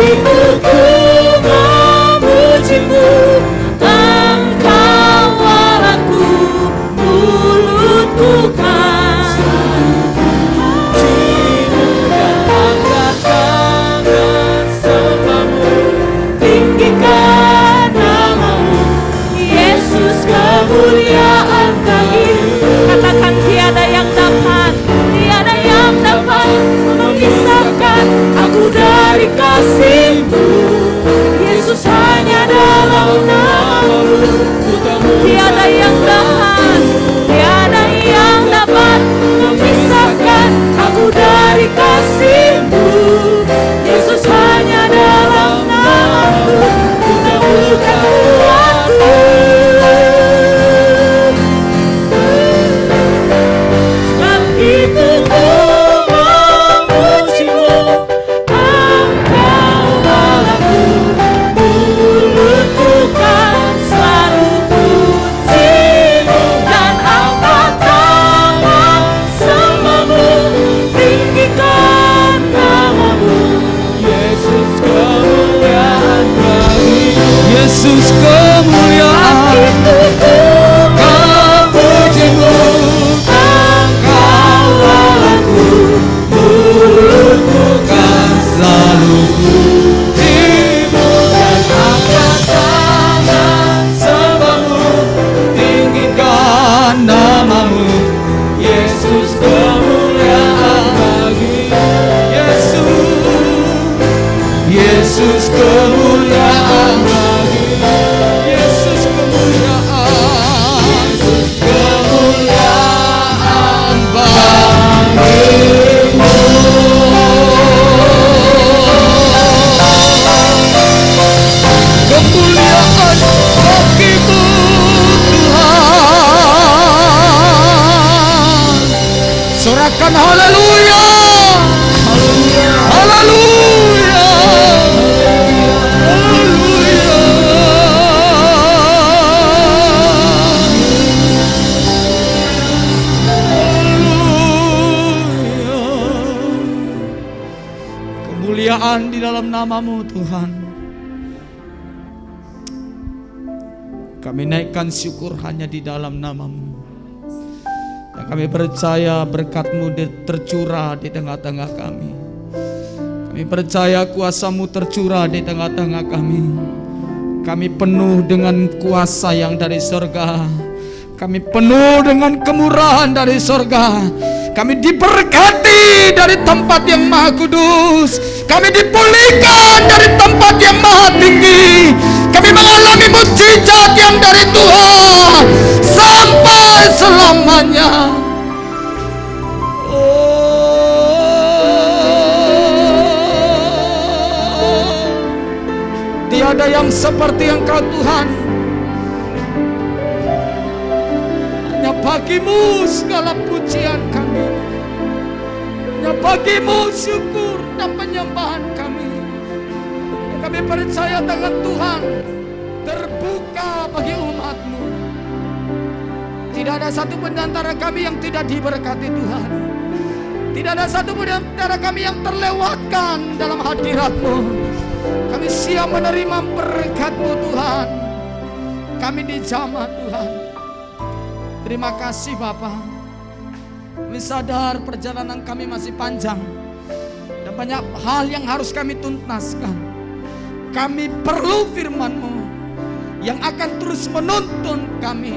itu ku memujimu, Engkau Allahku, mulutku kan pujimu dan angkat tangan sembahmu, tinggikan namamu, Yesus, kemuliaan bagimu. Katakan tiada yang dapat memisahkan aku dari kasih-Mu, Yesus, hanya dalam namamu. Tiada yang dapat memisahkan aku dari kasih-Mu, Yesus, hanya dalam namamu. Bukan kuatku, sebab itu ku memujimu, Engkau Allahku, mulutku kan selalu pujimu dan angkat tangan sembahmu, tinggikan namamu, Yesus, kemuliaan bagimu. Yesus, kemuliaan Itu ku memujimu, Engkau Allahku, mulutku kan selalu pujimu dan angkat tangan sembahmu, tinggikan namamu. Yesus, kemuliaan bagimu. Yesus, kemuliaan bagimu. Yesus, kemuliaan. Yesus, kemuliaan bagimu. Kemuliaan bagimu, Tuhan. Sorakan haleluya. Haleluya. Haleluya. Kemuliaan di dalam namamu, Tuhan. Kami naikkan syukur hanya di dalam namamu. Dan kami percaya berkat-Mu tercurah di tengah-tengah kami. Kami percaya kuasa-Mu tercurah di tengah-tengah kami. Kami penuh dengan kuasa yang dari surga. Kami penuh dengan kemurahan dari surga. Kami diberkati dari tempat yang maha kudus. Kami dipulihkan dari tempat yang maha tinggi. Kami mengalami mukjizat yang dari Tuhan sampai selamanya. Tiada yang seperti Engkau, Tuhan. Hanya bagimu segala pujian kami. Hanya bagimu syukur dan penyembahan kami. Kami percaya tangan Tuhan terbuka bagi umat-Mu. Tidak ada satu pun di antara kami yang tidak diberkati Tuhan. Tidak ada satu pun di antara kami yang terlewatkan dalam hadirat-Mu. Kami siap menerima berkat-Mu, Tuhan. Kami dijamah, Tuhan. Terima kasih, Bapa. Kami sadar perjalanan kami masih panjang dan banyak hal yang harus kami tuntaskan. Kami perlu firman-Mu yang akan terus menuntun kami,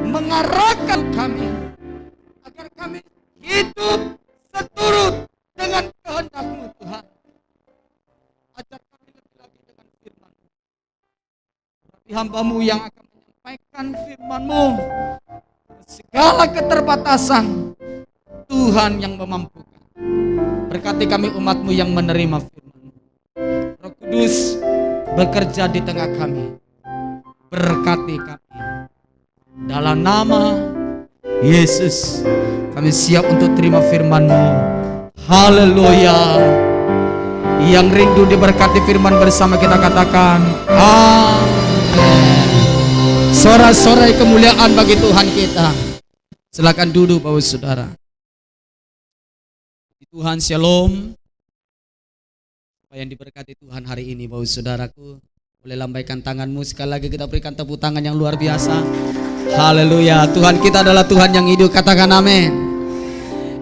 mengarahkan kami, agar kami hidup seturut dengan kehendak-Mu, Tuhan. Ajar kami lebih lagi dengan firman-Mu. Tapi hamba-Mu yang akan menyampaikan firman-Mu, segala keterbatasan, Tuhan yang memampukan. Berkati kami umat-Mu yang menerima firman-Mu. Roh Kudus bekerja di tengah kami. Berkati kami. Dalam nama Yesus, kami siap untuk terima firman-Mu. Haleluya. Yang rindu diberkati firman bersama kita katakan amin. Sorak-sorai kemuliaan bagi Tuhan kita. Silakan duduk Bapak Saudara. Tuhan shalom. Siapa yang diberkati Tuhan hari ini, Bapak Saudaraku? Boleh lambaikan tanganmu, sekali lagi kita berikan tepuk tangan yang luar biasa. Haleluya, Tuhan kita adalah Tuhan yang hidup, katakan amin.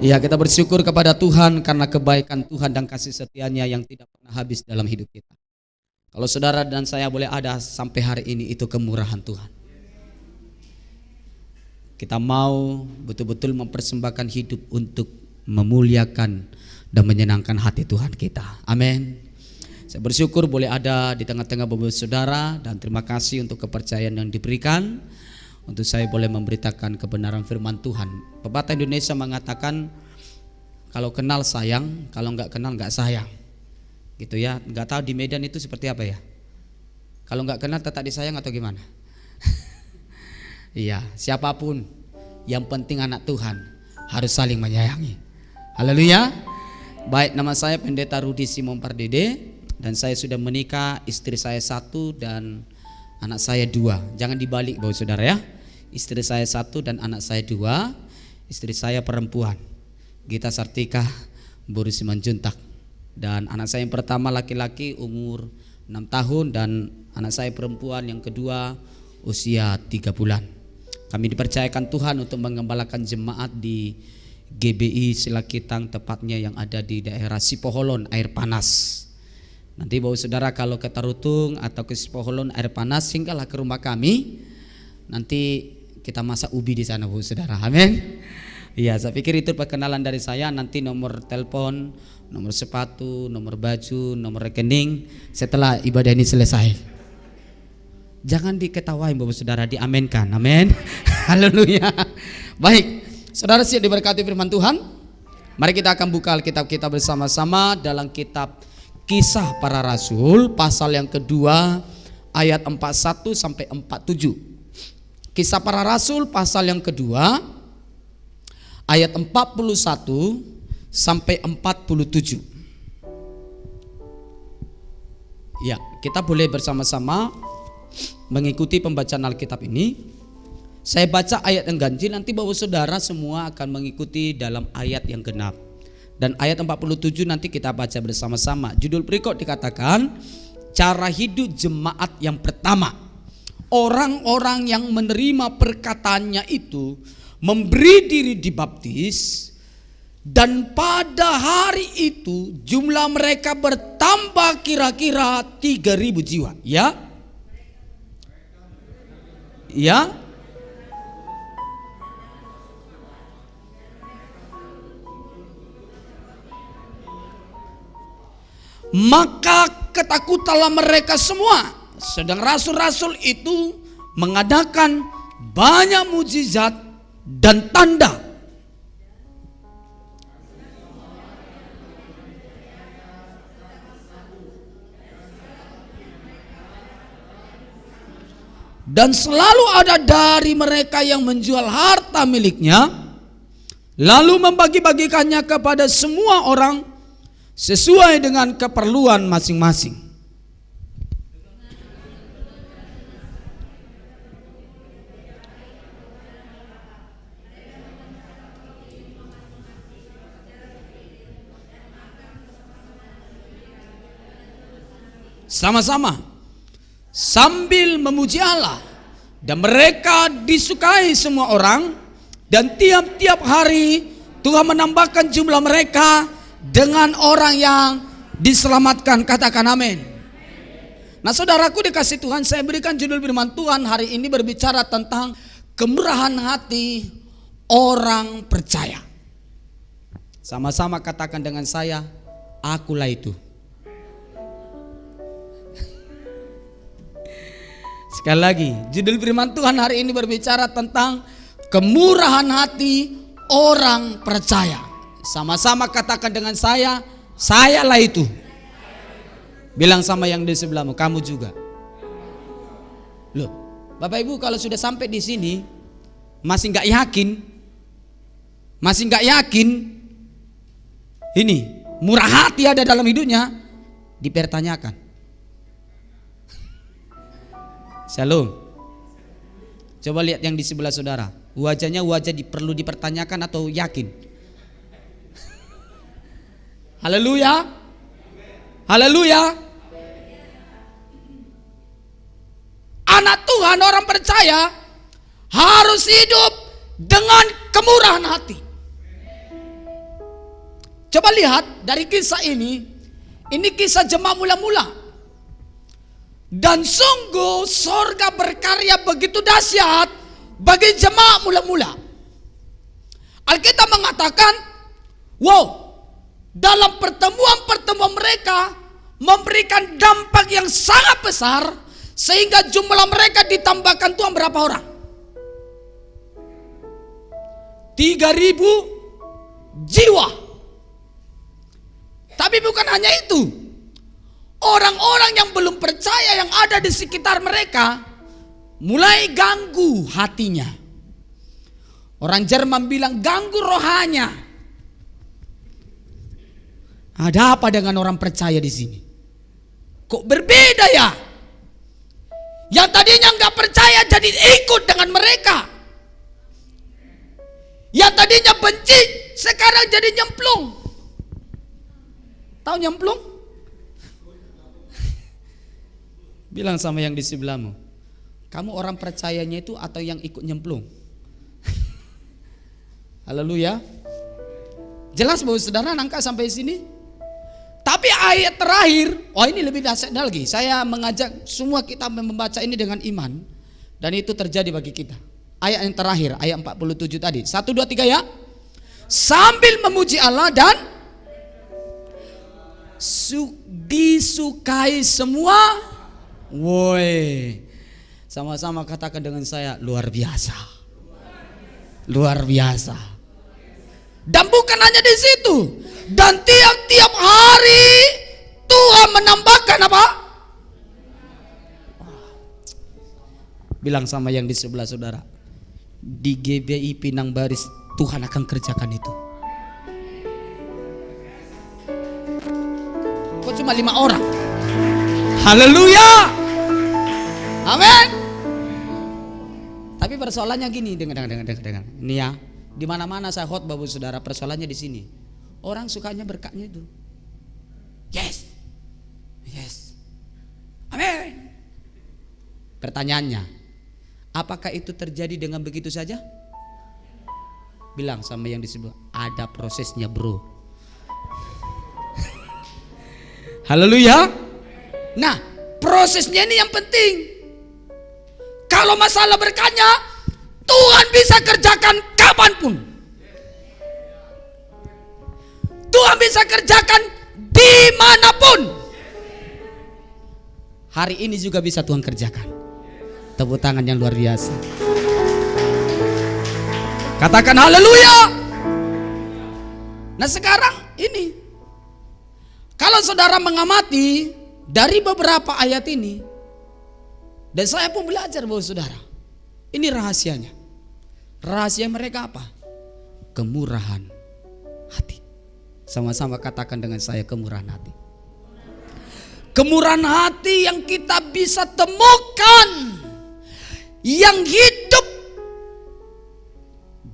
Ya, kita bersyukur kepada Tuhan karena kebaikan Tuhan dan kasih setianya yang tidak pernah habis dalam hidup kita. Kalau saudara dan saya boleh ada sampai hari ini, itu kemurahan Tuhan. Kita mau betul-betul mempersembahkan hidup untuk memuliakan dan menyenangkan hati Tuhan kita. Amin. Saya bersyukur boleh ada di tengah-tengah Bapak Saudara, dan terima kasih untuk kepercayaan yang diberikan untuk saya boleh memberitakan kebenaran firman Tuhan. Pepatah Indonesia mengatakan kalau kenal sayang, kalau nggak kenal nggak sayang, gitu ya. Nggak tahu di Medan itu seperti apa ya. Kalau nggak kenal tetap disayang atau gimana? Iya, siapapun, yang penting anak Tuhan harus saling menyayangi. Haleluya. Baik, nama saya Pendeta Rudi Simon Pardede. Dan saya sudah menikah, istri saya 1 dan anak saya 2. Jangan dibalik Bapak Saudara ya. Istri saya 1 dan anak saya 2. Istri saya perempuan, Gita Sartika Buru Simanjuntak. Dan anak saya yang pertama laki-laki umur 6 tahun. Dan anak saya perempuan yang kedua usia 3 bulan. Kami dipercayakan Tuhan untuk mengembalakan jemaat di GBI Silakitang, tepatnya yang ada di daerah Sipoholon, air panas. Nanti Bapak Saudara kalau ke Tarutung atau ke Sipoholon air panas, singgahlah ke rumah kami. Nanti kita masak ubi di sana Bapak Saudara. Amin. Iya, saya pikir itu perkenalan dari saya. Nanti nomor telepon, nomor sepatu, nomor baju, nomor rekening setelah ibadah ini selesai. Jangan diketawain Bapak Saudara, diamenkan. Amin. Haleluya. Baik, saudara siap diberkati firman Tuhan? Mari kita akan buka Alkitab kita bersama-sama dalam kitab Kisah Para Rasul pasal yang kedua ayat 41 sampai 47. Kisah Para Rasul pasal yang kedua ayat 41 sampai 47. Ya, kita boleh bersama-sama mengikuti pembacaan Alkitab ini. Saya baca ayat yang ganjil, nanti Bapak Saudara semua akan mengikuti dalam ayat yang genap. Dan ayat 47 nanti kita baca bersama-sama. Judul berikut dikatakan cara hidup jemaat yang pertama. Orang-orang yang menerima perkataannya itu memberi diri dibaptis, dan pada hari itu jumlah mereka bertambah kira-kira 3.000 jiwa. Ya, ya. Maka ketakutanlah mereka semua. Sedang rasul-rasul itu mengadakan banyak mujizat dan tanda. Dan selalu ada dari mereka yang menjual harta miliknya, lalu membagi-bagikannya kepada semua orang sesuai dengan keperluan masing-masing. Sama-sama sambil memuji Allah, dan mereka disukai semua orang, dan tiap-tiap hari Tuhan menambahkan jumlah mereka dengan orang yang diselamatkan. Katakan amin. Nah saudaraku dikasih Tuhan, saya berikan judul firman Tuhan hari ini berbicara tentang kemurahan hati orang percaya. Sama-sama katakan dengan saya, akulah itu. Sekali lagi, judul firman Tuhan hari ini berbicara tentang kemurahan hati orang percaya. Sama-sama katakan dengan saya, sayalah itu. Bilang sama yang di sebelahmu, kamu juga. Loh, Bapak Ibu kalau sudah sampai di sini masih nggak yakin, ini murah hati ada dalam hidupnya, dipertanyakan. Shalom. Coba lihat yang di sebelah saudara, wajahnya wajah perlu dipertanyakan atau yakin? Haleluya. Haleluya. Anak Tuhan, orang percaya harus hidup dengan kemurahan hati. Coba lihat dari kisah ini kisah jemaat mula-mula. Dan sungguh sorga berkarya begitu dahsyat bagi jemaat mula-mula. Alkitab mengatakan, wow, dalam pertemuan-pertemuan mereka memberikan dampak yang sangat besar, sehingga jumlah mereka ditambahkan Tuhan berapa orang? 3.000 jiwa. Tapi bukan hanya itu, orang-orang yang belum percaya yang ada di sekitar mereka mulai ganggu hatinya. Orang Jerman bilang ganggu rohanya. Ada apa dengan orang percaya di sini? Kok berbeda ya? Yang tadinya nggak percaya jadi ikut dengan mereka. Yang tadinya benci sekarang jadi nyemplung. Tahu nyemplung? Bilang sama yang di sebelahmu, kamu orang percayanya itu atau yang ikut nyemplung? Haleluya. Jelas bahwa saudara nangka sampai sini? Tapi ayat terakhir, oh ini lebih dahsyat lagi. Saya mengajak semua kita membaca ini dengan iman, dan itu terjadi bagi kita. Ayat yang terakhir, ayat 47 tadi. 1, 2, 3 ya. Sambil memuji Allah dan disukai semua. Woi, sama-sama katakan dengan saya, luar biasa. Luar biasa. Dan bukan hanya di situ. Dan tiap-tiap hari Tuhan menambahkan apa? Bilang sama yang di sebelah saudara, di GBI Pinang Baris Tuhan akan kerjakan itu. Kok cuma 5 orang? Haleluya. Amin. Tapi persoalannya gini, dengar. Ini ya, di mana-mana saya khotbah bu saudara, persoalannya di sini. Orang sukanya berkatnya itu. Yes. Amin. Pertanyaannya, apakah itu terjadi dengan begitu saja? Bilang sama yang di sebelah, ada prosesnya bro. Haleluya. Nah, prosesnya ini yang penting. Kalau masalah berkatnya, Tuhan bisa kerjakan kapanpun. Tuhan bisa kerjakan dimanapun. Hari ini juga bisa Tuhan kerjakan. Tepuk tangan yang luar biasa. Katakan haleluya. Nah sekarang ini, kalau saudara mengamati dari beberapa ayat ini, dan saya pun belajar bahwa saudara, ini rahasianya. Rahasia mereka apa? Kemurahan hati. Sama-sama katakan dengan saya, kemurahan hati. Kemurahan hati yang kita bisa temukan, yang hidup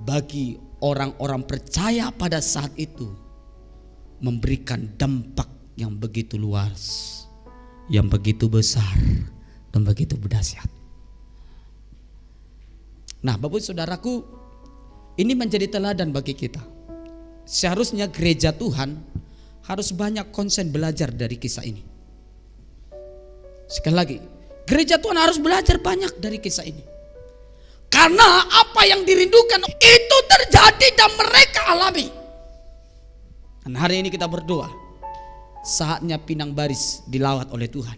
bagi orang-orang percaya pada saat itu, memberikan dampak yang begitu luas, yang begitu besar, dan begitu berdahsyat. Nah, Bapak saudaraku, ini menjadi teladan bagi kita. Seharusnya gereja Tuhan harus banyak konsen belajar dari kisah ini. Sekali lagi, gereja Tuhan harus belajar banyak dari kisah ini. Karena apa yang dirindukan itu terjadi dan mereka alami. Dan hari ini kita berdoa, saatnya Pinang Baris dilawat oleh Tuhan.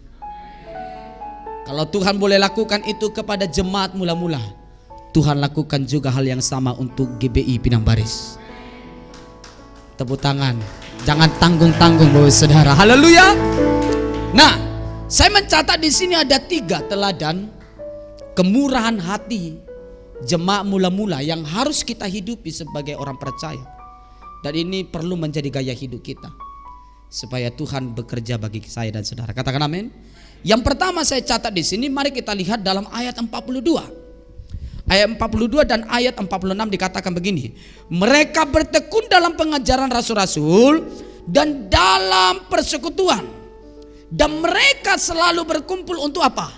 Kalau Tuhan boleh lakukan itu kepada jemaat mula-mula, Tuhan lakukan juga hal yang sama untuk GBI Pinang Baris. Tepuk tangan, jangan tanggung-tanggung Bapak saudara. Haleluya. Nah, saya mencatat di sini ada 3 teladan kemurahan hati jemaat mula-mula yang harus kita hidupi sebagai orang percaya. Dan ini perlu menjadi gaya hidup kita supaya Tuhan bekerja bagi saya dan saudara. Katakan amin. Yang pertama saya catat di sini, mari kita lihat dalam ayat 42. Ayat 42 dan ayat 46 dikatakan begini. Mereka bertekun dalam pengajaran rasul-rasul dan dalam persekutuan, Dan mereka selalu berkumpul untuk apa?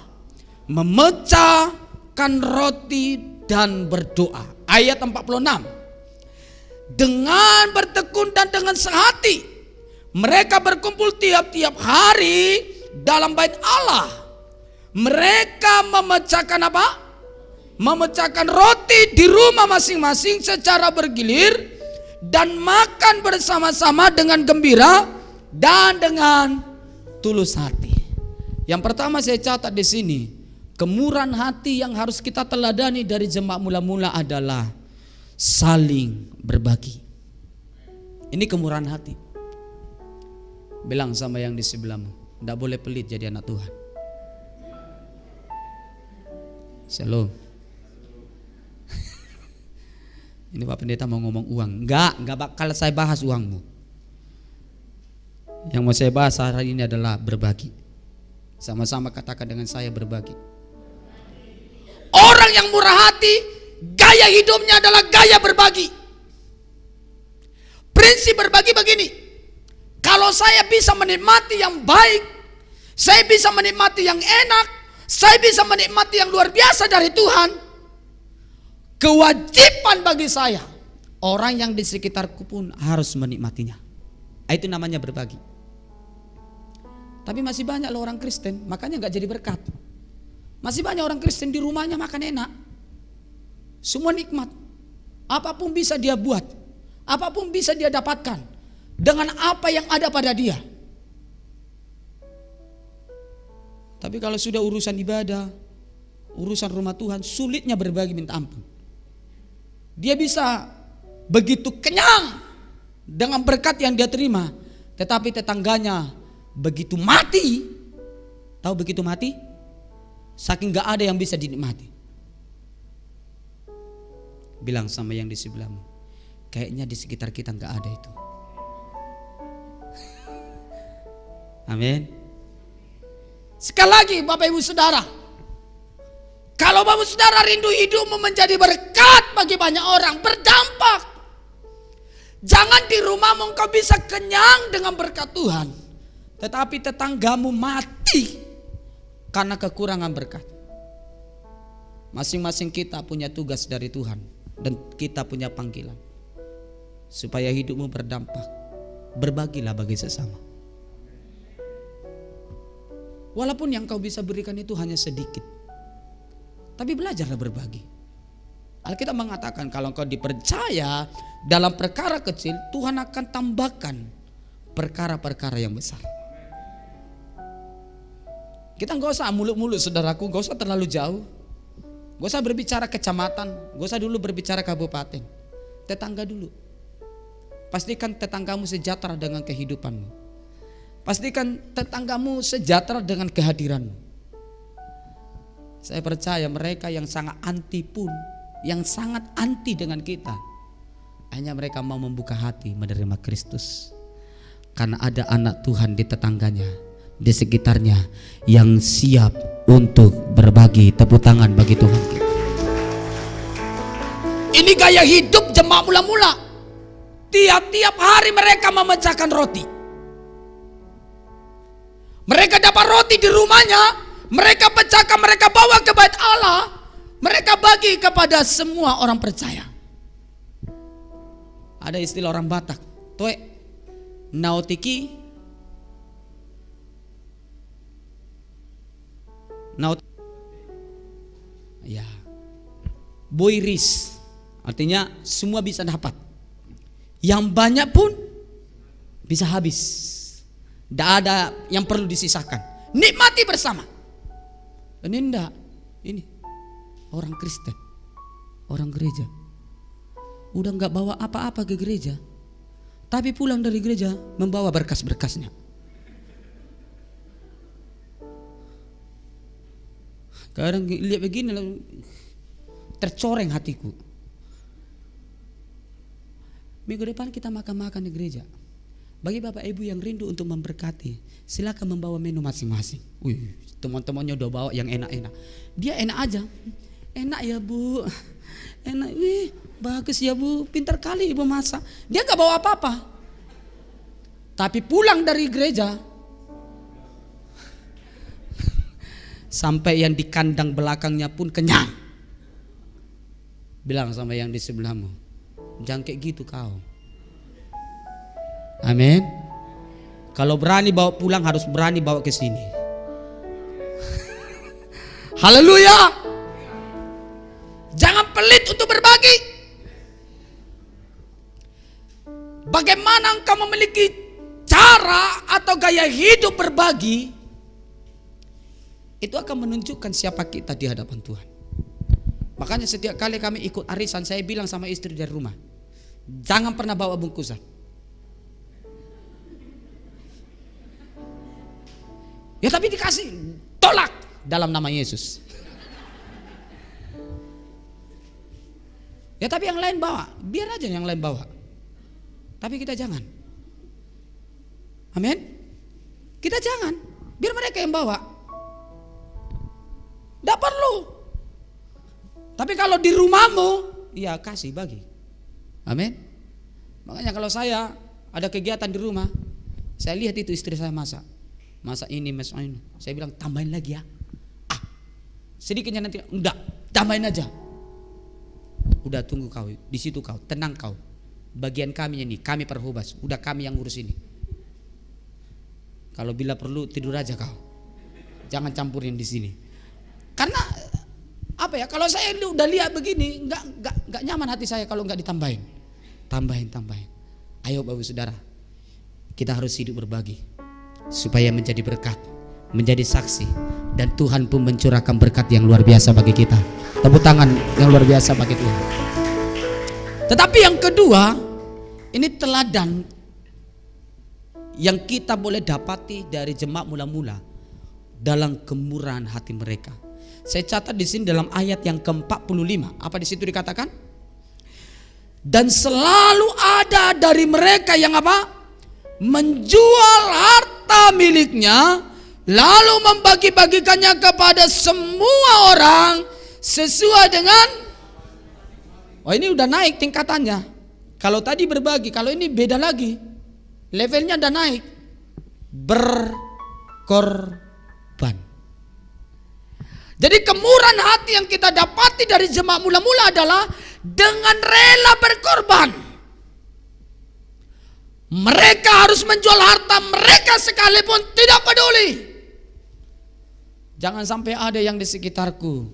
Memecahkan roti dan berdoa. Ayat 46. Dengan bertekun dan dengan sehati mereka berkumpul tiap-tiap hari dalam bait Allah. Mereka memecahkan apa? Memecahkan roti di rumah masing-masing secara bergilir dan makan bersama-sama dengan gembira dan dengan tulus hati. Yang pertama saya catat di sini, kemurahan hati yang harus kita teladani dari jemaat mula-mula adalah saling berbagi. Ini kemurahan hati. Bilang sama yang di sebelahmu, tidak boleh pelit jadi anak Tuhan. Shalom. Ini Pak Pendeta mau ngomong uang. Enggak bakal saya bahas uangmu. Yang mau saya bahas hari ini adalah berbagi. Sama-sama katakan dengan saya, berbagi. Orang yang murah hati, gaya hidupnya adalah gaya berbagi. Prinsip berbagi begini. Kalau saya bisa menikmati yang baik, saya bisa menikmati yang enak, saya bisa menikmati yang luar biasa dari Tuhan, kewajiban bagi saya, orang yang di sekitarku pun harus menikmatinya. Itu namanya berbagi. Tapi masih banyak loh orang Kristen, makanya gak jadi berkat. Masih banyak orang Kristen di rumahnya makan enak, semua nikmat, apapun bisa dia buat, apapun bisa dia dapatkan dengan apa yang ada pada dia. Tapi kalau sudah urusan ibadah, urusan rumah Tuhan, sulitnya berbagi minta ampun. Dia bisa begitu kenyang dengan berkat yang dia terima, tetapi tetangganya begitu mati. Tahu begitu mati? Saking gak ada yang bisa dinikmati. Bilang sama yang di sebelahmu, kayaknya di sekitar kita gak ada itu. Amin. Sekali lagi Bapak Ibu Saudara, kalau Bapak Saudara rindu hidupmu menjadi berkat bagi banyak orang, berdampak, jangan di rumahmu engkau bisa kenyang dengan berkat Tuhan, tetapi tetanggamu mati karena kekurangan berkat. Masing-masing kita punya tugas dari Tuhan dan kita punya panggilan. Supaya hidupmu berdampak, berbagilah bagi sesama. Walaupun yang kau bisa berikan itu hanya sedikit, tapi belajarlah berbagi. Alkitab mengatakan kalau engkau dipercaya dalam perkara kecil, Tuhan akan tambahkan perkara-perkara yang besar. Kita gak usah muluk-muluk saudaraku, gak usah terlalu jauh. Gak usah berbicara kecamatan, gak usah dulu berbicara kabupaten. Tetangga dulu. Pastikan tetanggamu sejahtera dengan kehidupanmu. Pastikan tetanggamu sejahtera dengan kehadiranmu. Saya percaya mereka yang sangat anti pun, yang sangat anti dengan kita, hanya mereka mau membuka hati menerima Kristus. Karena ada anak Tuhan di tetangganya, di sekitarnya, yang siap untuk berbagi. Tepuk tangan bagi Tuhan kita. Ini gaya hidup jemaat mula-mula. Tiap-tiap hari mereka memecahkan roti. Mereka dapat roti di rumahnya, mereka pecahkan, mereka bawa ke bait Allah, mereka bagi kepada semua orang percaya. Ada istilah orang Batak, toe nautiki ya, boiris, artinya semua bisa dapat, yang banyak pun bisa habis. Tidak ada yang perlu disisakan. Nikmati bersama. Ini enggak. Ini orang Kristen, orang gereja, udah enggak bawa apa-apa ke gereja, tapi pulang dari gereja membawa berkas-berkasnya. Kadang lihat begini tercoreng hatiku. Minggu depan kita makan-makan di gereja. Bagi Bapak Ibu yang rindu untuk memberkati, silakan membawa menu masing-masing. Wih, teman-temannya udah bawa yang enak-enak. Dia enak aja. Enak ya Bu. Enak. Wih, bagus ya Bu. Pintar kali Ibu masak. Dia gak bawa apa-apa. Tapi pulang dari gereja sampai yang di kandang belakangnya pun kenyang. Bilang sama yang di sebelahmu, jangan kayak gitu kau. Amin. Kalau berani bawa pulang harus berani bawa ke sini. Haleluya. Jangan pelit untuk berbagi. Bagaimana engkau memiliki cara atau gaya hidup berbagi, itu akan menunjukkan siapa kita di hadapan Tuhan. Makanya setiap kali kami ikut arisan, saya bilang sama istri dari rumah, jangan pernah bawa bungkusan. Ya tapi dikasih, tolak dalam nama Yesus. Ya tapi yang lain bawa, biar aja yang lain bawa. Tapi kita jangan. Amin. Kita jangan, biar mereka yang bawa. Tidak perlu. Tapi kalau di rumahmu, ya kasih bagi. Amin. Makanya kalau saya ada kegiatan di rumah, saya lihat itu istri saya masak ini, masak ini. Saya bilang tambahin lagi ya. Sedikitnya nanti, enggak, tambahin aja. Udah tunggu kau, di situ kau, tenang kau. Bagian kami ini, kami perhubas, udah kami yang ngurus ini. Kalau bila perlu tidur aja kau, jangan campurin di sini. Karena apa ya? Kalau saya udah lihat begini, nggak nyaman hati saya kalau nggak ditambahin, tambahin. Ayo Bapak Saudara, kita harus hidup berbagi supaya menjadi berkat, menjadi saksi, dan Tuhan pun mencurahkan berkat yang luar biasa bagi kita. Tepuk tangan yang luar biasa bagi Tuhan. Tetapi yang kedua, ini teladan yang kita boleh dapati dari jemaat mula-mula dalam kemurahan hati mereka. Saya catat di sini dalam ayat yang ke-45. Apa di situ dikatakan? Dan selalu ada dari mereka yang apa? Menjual harta miliknya, lalu membagi-bagikannya kepada semua orang sesuai dengan. Oh ini udah naik tingkatannya. Kalau tadi berbagi, kalau ini beda lagi. Levelnya udah naik. Berkorban. Jadi kemurahan hati yang kita dapati dari jemaat mula-mula adalah dengan rela berkorban. Mereka harus menjual harta mereka sekalipun tidak peduli. Jangan sampai ada yang di sekitarku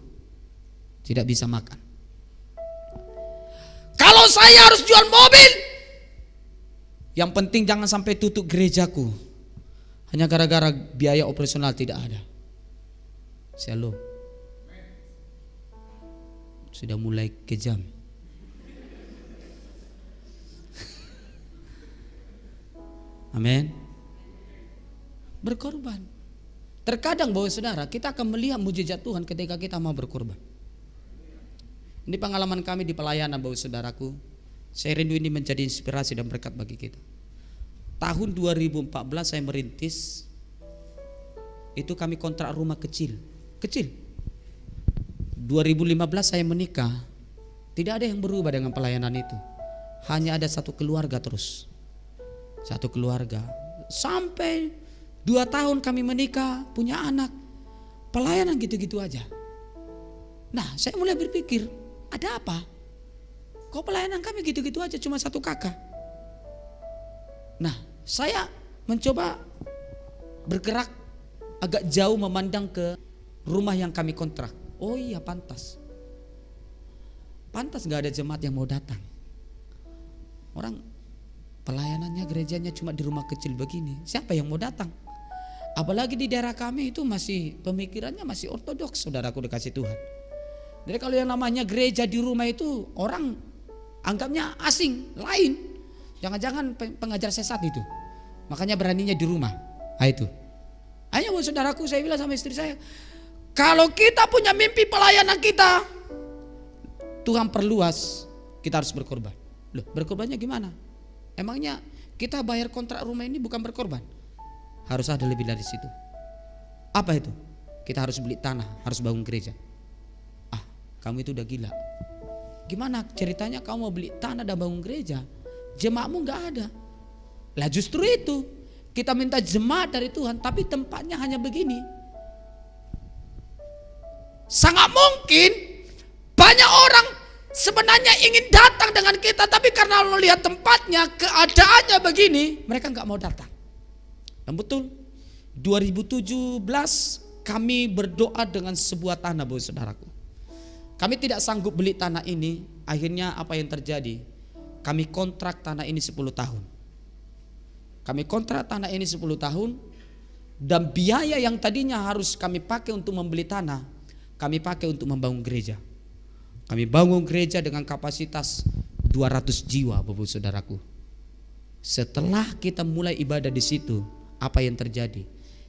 tidak bisa makan. Kalau saya harus jual mobil, yang penting jangan sampai tutup gerejaku hanya gara-gara biaya operasional tidak ada. Shalom. Sudah mulai kejam. Amin. Berkorban. Terkadang Bapak Saudara, kita akan melihat mujizat Tuhan ketika kita mau berkorban. Ini pengalaman kami di pelayanan Bapak Saudaraku. Saya rindu ini menjadi inspirasi dan berkat bagi kita. Tahun 2014 saya merintis. Itu kami kontrak rumah kecil. 2015 saya menikah. Tidak ada yang berubah dengan pelayanan itu. Hanya ada satu keluarga terus. Satu keluarga. Sampai 2 tahun kami menikah, punya anak. Pelayanan gitu-gitu aja. Nah saya mulai berpikir, ada apa? Kok pelayanan kami gitu-gitu aja, cuma satu kakak. Nah saya mencoba bergerak agak jauh memandang ke rumah yang kami kontrak. Oh iya pantas gak ada jemaat yang mau datang. Orang pelayanannya gerejanya cuma di rumah kecil begini, siapa yang mau datang? Apalagi di daerah kami itu masih pemikirannya masih ortodoks, saudaraku dikasih Tuhan. Jadi kalau yang namanya gereja di rumah itu orang anggapnya asing, lain. Jangan-jangan pengajar sesat itu. Makanya beraninya di rumah. Nah itu. Hanya buat saudaraku, saya bilang sama istri saya, kalau kita punya mimpi pelayanan kita, Tuhan perluas, kita harus berkorban. Loh, berkorbannya gimana? Emangnya kita bayar kontrak rumah ini bukan berkorban? Harus ada lebih dari situ. Apa itu? Kita harus beli tanah, harus bangun gereja. Kamu itu udah gila. Gimana ceritanya kamu mau beli tanah dan bangun gereja? Jemaatmu gak ada. Lah justru itu, kita minta jemaat dari Tuhan, tapi tempatnya hanya begini. Sangat mungkin banyak orang sebenarnya ingin datang dengan kita, tapi karena melihat tempatnya, keadaannya begini, mereka nggak mau datang. Dan betul, 2017 kami berdoa dengan sebuah tanah, Bapak Saudaraku. Kami tidak sanggup beli tanah ini. Akhirnya apa yang terjadi? Kami kontrak tanah ini 10 tahun. Kami kontrak tanah ini 10 tahun. Dan biaya yang tadinya harus kami pakai untuk membeli tanah, kami pakai untuk membangun gereja. Kami bangun gereja dengan kapasitas 200 jiwa, Bapak Saudaraku. Setelah kita mulai ibadah di situ, apa yang terjadi?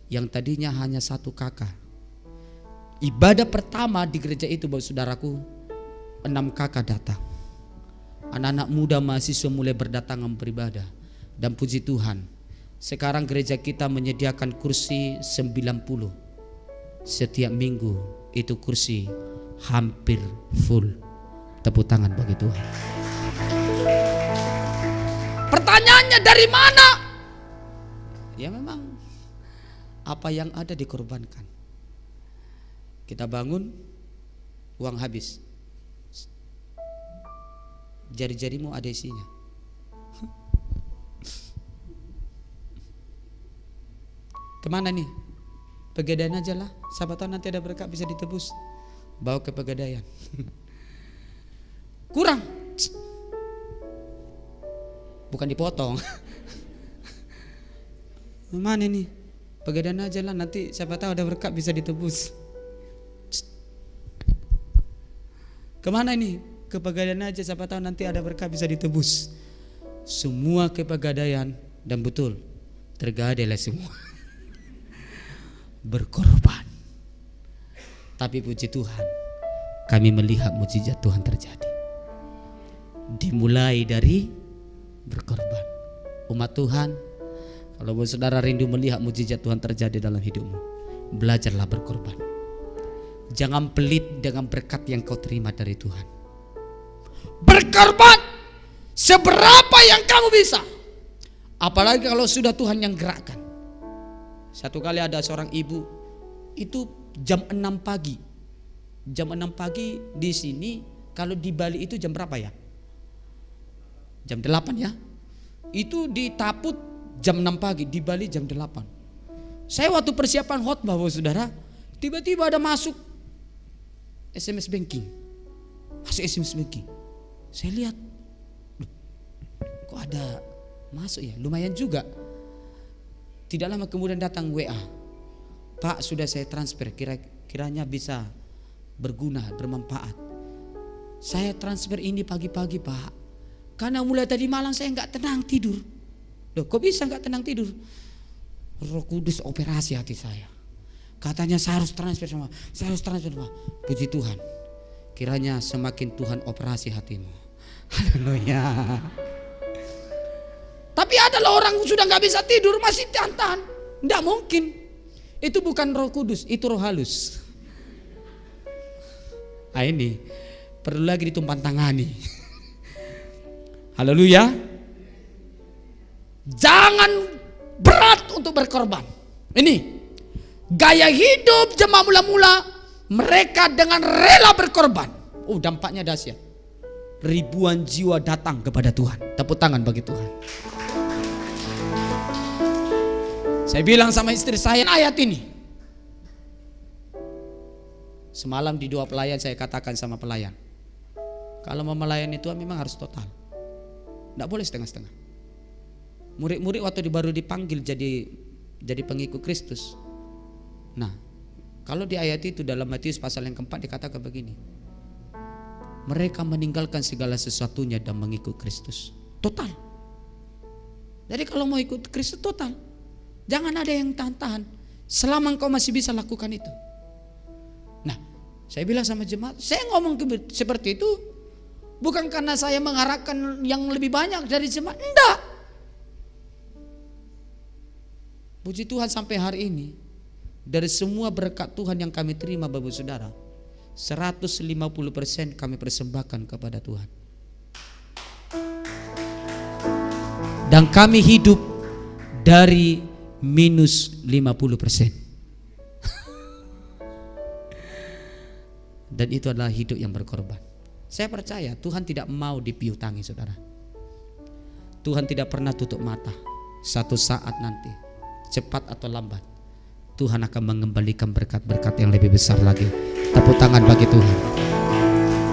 Yang tadinya hanya 1 kakak. Ibadah pertama di gereja itu, Bapak Saudaraku, 6 kakak datang. Anak-anak muda mahasiswa mulai berdatangan beribadah. Dan puji Tuhan, sekarang gereja kita menyediakan kursi 90. Setiap minggu itu kursi hampir full. Tepuk tangan bagi Tuhan. Pertanyaannya dari mana? Ya memang apa yang ada dikorbankan. Kita bangun, uang habis. Jari-jarimu ada isinya. Kemana nih? Pegadaian aja lah. Siapa tahu nanti ada berkat bisa ditebus. Bawa ke pegadaian. Kurang. Bukan dipotong. Mana nih? Pegadaian aja lah, nanti siapa tahu ada berkat bisa ditebus. Kemana ini? Ke pegadaian aja, siapa tahu nanti ada berkat bisa ditebus. Semua ke pegadaian, dan betul tergadailah semua. Berkorban. Tapi puji Tuhan, kami melihat mukjizat Tuhan terjadi. Dimulai dari berkorban. Umat Tuhan, kalau saudara rindu melihat mukjizat Tuhan terjadi dalam hidupmu, belajarlah berkorban. Jangan pelit dengan berkat yang kau terima dari Tuhan. Berkorban seberapa yang kamu bisa. Apalagi kalau sudah Tuhan yang gerakkan. Satu kali ada seorang ibu, itu jam 6 pagi. Jam 6 pagi di sini, kalau di Bali itu jam berapa ya? Jam 8 ya. Itu di Taput jam 6 pagi, di Bali jam 8. Saya waktu persiapan khotbah, Bapak Saudara, tiba-tiba ada masuk SMS banking. Masuk SMS banking. Saya lihat, kok ada masuk ya? Lumayan juga. Tidak lama kemudian datang WA. Pak, sudah saya transfer, kiranya bisa berguna, bermanfaat. Saya transfer ini pagi-pagi, Pak. Karena mulai tadi malam saya nggak tenang tidur. Loh, kok bisa nggak tenang tidur? Roh Kudus operasi hati saya. Katanya saya harus transfer sama, saya harus transfer sama. Puji Tuhan. Kiranya semakin Tuhan operasi hatimu. Haleluya. Tapi adalah orang sudah nggak bisa tidur masih tahan. Nggak mungkin. Itu bukan Roh Kudus, itu roh halus. Nah ini perlu lagi ditumpang tangani. Haleluya. Jangan berat untuk berkorban. Ini gaya hidup jemaat mula-mula, mereka dengan rela berkorban. Oh, dampaknya dahsyat. Ribuan jiwa datang kepada Tuhan. Tepuk tangan bagi Tuhan. Saya bilang sama istri saya ayat ini. Semalam di doa pelayan saya katakan sama pelayan, kalau mau melayani Tuhan memang harus total. Tidak boleh setengah-setengah. Murid-murid waktu baru dipanggil jadi pengikut Kristus. Nah, kalau di ayat itu dalam Matius pasal yang keempat dikatakan begini. Mereka meninggalkan segala sesuatunya dan mengikut Kristus. Total. Jadi kalau mau ikut Kristus total. Jangan ada yang tahan-tahan. Selama engkau masih bisa lakukan itu. Nah, saya bilang sama jemaat, saya ngomong seperti itu bukan karena saya mengharapkan yang lebih banyak dari jemaat. Enggak. Puji Tuhan sampai hari ini, dari semua berkat Tuhan yang kami terima Bapak Saudara, 150% kami persembahkan kepada Tuhan. Dan kami hidup dari minus 50%. Dan itu adalah hidup yang berkorban. Saya percaya Tuhan tidak mau dipiutangi, saudara. Tuhan tidak pernah tutup mata. Satu saat nanti, cepat atau lambat, Tuhan akan mengembalikan berkat-berkat yang lebih besar lagi. Tepuk tangan bagi Tuhan.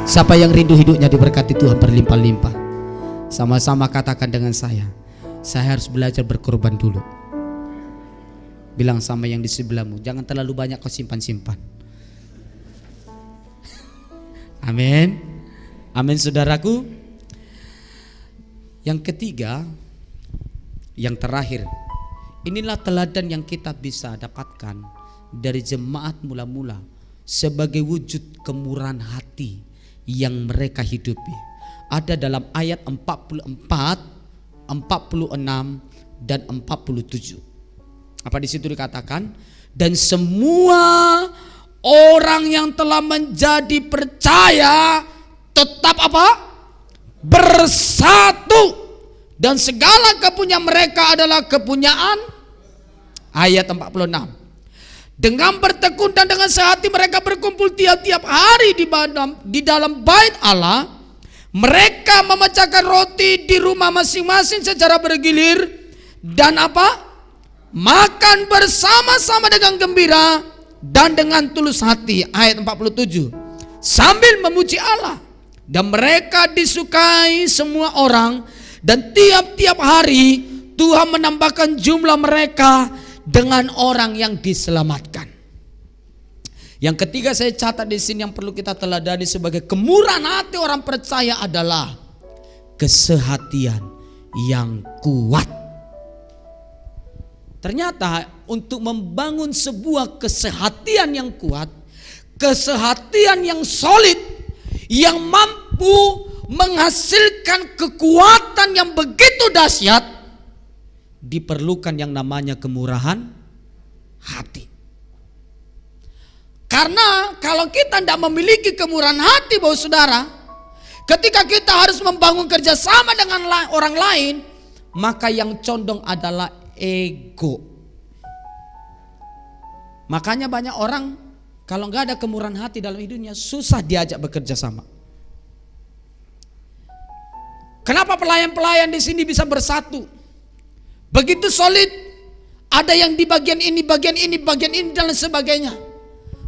Siapa yang rindu hidupnya diberkati Tuhan berlimpah-limpah, sama-sama katakan dengan saya harus belajar berkorban dulu. Bilang sama yang di sebelahmu, jangan terlalu banyak kau simpan-simpan. Amin. Amin, saudaraku. Yang ketiga, yang terakhir, inilah teladan yang kita bisa dapatkan dari jemaat mula-mula sebagai wujud kemurahan hati yang mereka hidupi. Ada dalam ayat 44, 46 dan 47. Apa di situ dikatakan? Dan semua orang yang telah menjadi percaya tetap apa? Bersatu, dan segala kepunyaan mereka adalah kepunyaan. Ayat 46. Dengan bertekun dan dengan sehati mereka berkumpul tiap-tiap hari di dalam bait Allah. Mereka memecahkan roti di rumah masing-masing secara bergilir dan apa? Makan bersama-sama dengan gembira dan dengan tulus hati. Ayat 47. Sambil memuji Allah, dan mereka disukai semua orang, dan tiap-tiap hari Tuhan menambahkan jumlah mereka dengan orang yang diselamatkan. Yang ketiga saya catat di sini yang perlu kita teladani sebagai kemurahan hati orang percaya adalah kesehatian yang kuat. Ternyata untuk membangun sebuah kesehatian yang kuat, kesehatian yang solid, yang mampu menghasilkan kekuatan yang begitu dahsyat, diperlukan yang namanya kemurahan hati. Karena kalau kita tidak memiliki kemurahan hati, Bapak Saudara, ketika kita harus membangun kerjasama dengan orang lain, maka yang condong adalah ego. Makanya banyak orang kalau nggak ada kemurahan hati dalam hidupnya, susah diajak bekerja sama. Kenapa pelayan-pelayan di sini bisa bersatu? Begitu solid. Ada yang di bagian ini, dan sebagainya.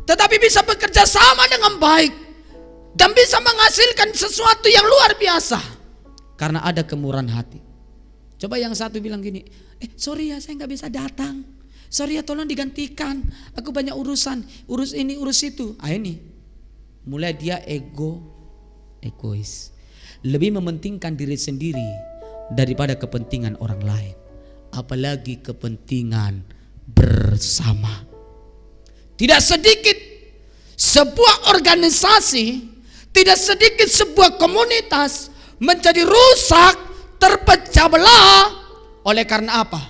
Tetapi bisa bekerja sama dengan baik dan bisa menghasilkan sesuatu yang luar biasa karena ada kemurahan hati. Coba yang satu bilang gini, sorry ya saya nggak bisa datang, sorry ya tolong digantikan, aku banyak urusan, urus ini urus itu. Ini mulai dia egois, lebih mementingkan diri sendiri daripada kepentingan orang lain, apalagi kepentingan bersama. Tidak sedikit sebuah organisasi, tidak sedikit sebuah komunitas menjadi rusak, terpecah belah. Oleh karena apa?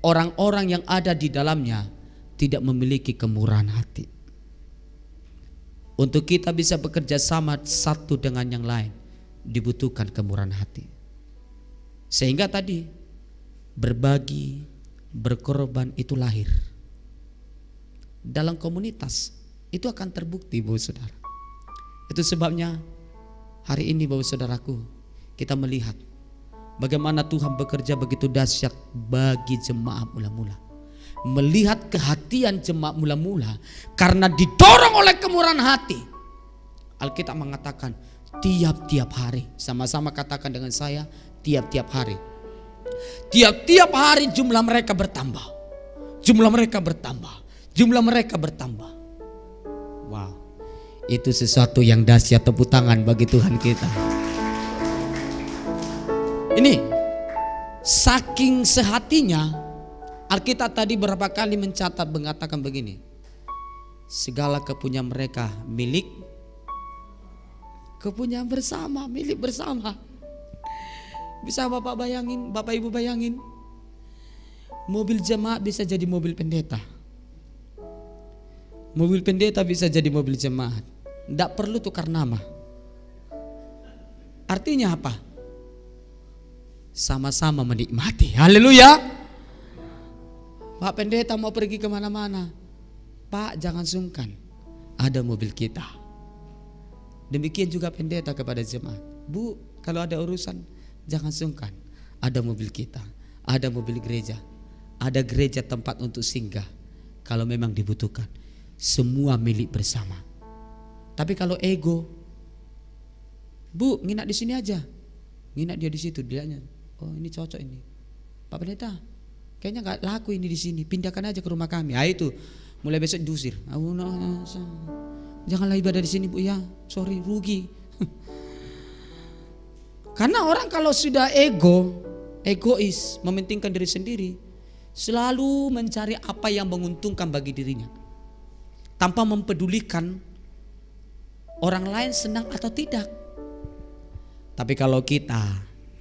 Orang-orang yang ada di dalamnya tidak memiliki kemurahan hati. Untuk kita bisa bekerja sama satu dengan yang lain, dibutuhkan kemurahan hati. Sehingga tadi berbagi, berkorban itu lahir. Dalam komunitas itu akan terbukti, Bapak Saudara. Itu sebabnya hari ini Bapak Saudaraku, kita melihat bagaimana Tuhan bekerja begitu dahsyat bagi jemaat mula-mula. Melihat kehatian jemaat mula-mula karena didorong oleh kemurahan hati. Alkitab mengatakan tiap-tiap hari, sama-sama katakan dengan saya, tiap-tiap hari. Tiap-tiap hari jumlah mereka bertambah. Jumlah mereka bertambah. Jumlah mereka bertambah. Wow, itu sesuatu yang dahsyat. Tepuk tangan bagi Tuhan kita. Ini saking sehatinya, Alkitab tadi berapa kali mencatat mengatakan begini, segala kepunyaan mereka milik, kepunyaan bersama, milik bersama. Bisa Bapak bayangin, Bapak Ibu bayangin, mobil jemaat bisa jadi mobil pendeta, mobil pendeta bisa jadi mobil jemaat. Tidak perlu tukar nama. Artinya apa? Sama-sama menikmati. Haleluya. Pak pendeta mau pergi kemana-mana, Pak jangan sungkan, ada mobil kita. Demikian juga pendeta kepada jemaat. Bu, kalau ada urusan jangan sungkan. Ada mobil kita, ada mobil gereja, ada gereja tempat untuk singgah kalau memang dibutuhkan. Semua milik bersama. Tapi kalau ego, Bu, nginap di sini aja. Nginap dia di situ, dianya. Oh, ini cocok ini. Pak Pendeta, kayaknya nggak laku ini di sini. Pindahkan aja ke rumah kami. Ah, itu mulai besok diusir. Janganlah ibadah di sini, Bu, ya. Sorry, rugi. Karena orang kalau sudah egois, mementingkan diri sendiri, selalu mencari apa yang menguntungkan bagi dirinya, tanpa mempedulikan orang lain senang atau tidak. Tapi kalau kita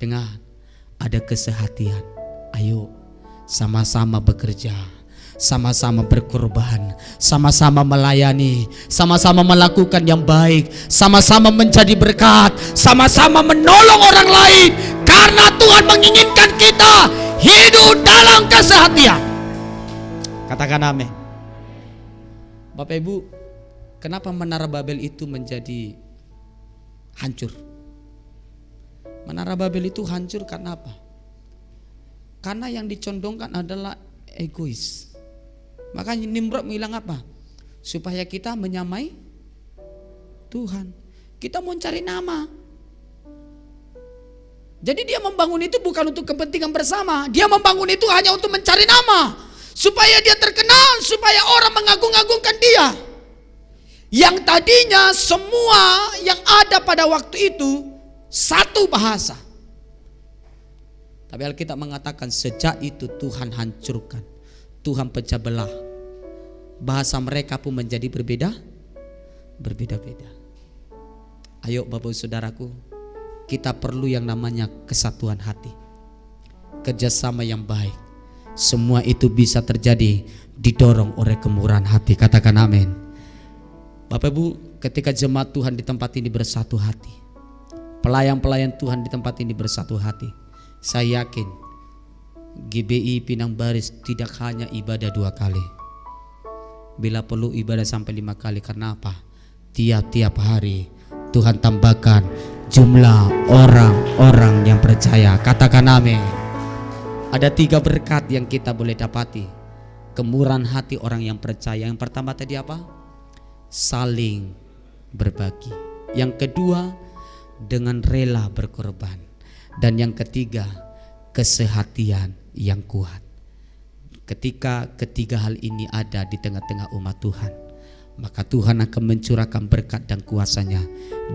dengar ada kesehatian, ayo sama-sama bekerja, sama-sama berkorban, sama-sama melayani, sama-sama melakukan yang baik, sama-sama menjadi berkat, sama-sama menolong orang lain. Karena Tuhan menginginkan kita hidup dalam kesehatian. Katakan amin. Bapak Ibu, kenapa Menara Babel itu menjadi hancur? Menara Babel itu hancur karena apa? Karena yang dicondongkan adalah egois. Makanya Nimrod bilang apa? Supaya kita menyamai Tuhan. Kita mau cari nama. Jadi dia membangun itu bukan untuk kepentingan bersama. Dia membangun itu hanya untuk mencari nama, supaya dia terkenal, supaya orang mengagung-agungkan dia. Yang tadinya semua yang ada pada waktu itu satu bahasa. Tapi Alkitab mengatakan sejak itu Tuhan hancurkan, Tuhan pecah belah. Bahasa mereka pun menjadi berbeda-beda. Ayo Bapak Saudaraku, kita perlu yang namanya kesatuan hati, kerjasama yang baik. Semua itu bisa terjadi didorong oleh kemurahan hati. Katakan amin. Bapak Ibu, ketika jemaat Tuhan di tempat ini bersatu hati, pelayan-pelayan Tuhan di tempat ini bersatu hati, saya yakin GBI Pinang Baris tidak hanya ibadah 2 kali. Bila perlu ibadah sampai 5 kali. Karena apa? Tiap-tiap hari Tuhan tambahkan jumlah orang-orang yang percaya. Katakan amin. Ada 3 berkat yang kita boleh dapati. Kemurahan hati orang yang percaya. Yang pertama tadi apa? Saling berbagi. Yang kedua, dengan rela berkorban. Dan yang ketiga, kesehatian yang kuat. Ketika ketiga hal ini ada di tengah-tengah umat Tuhan, maka Tuhan akan mencurahkan berkat dan kuasanya,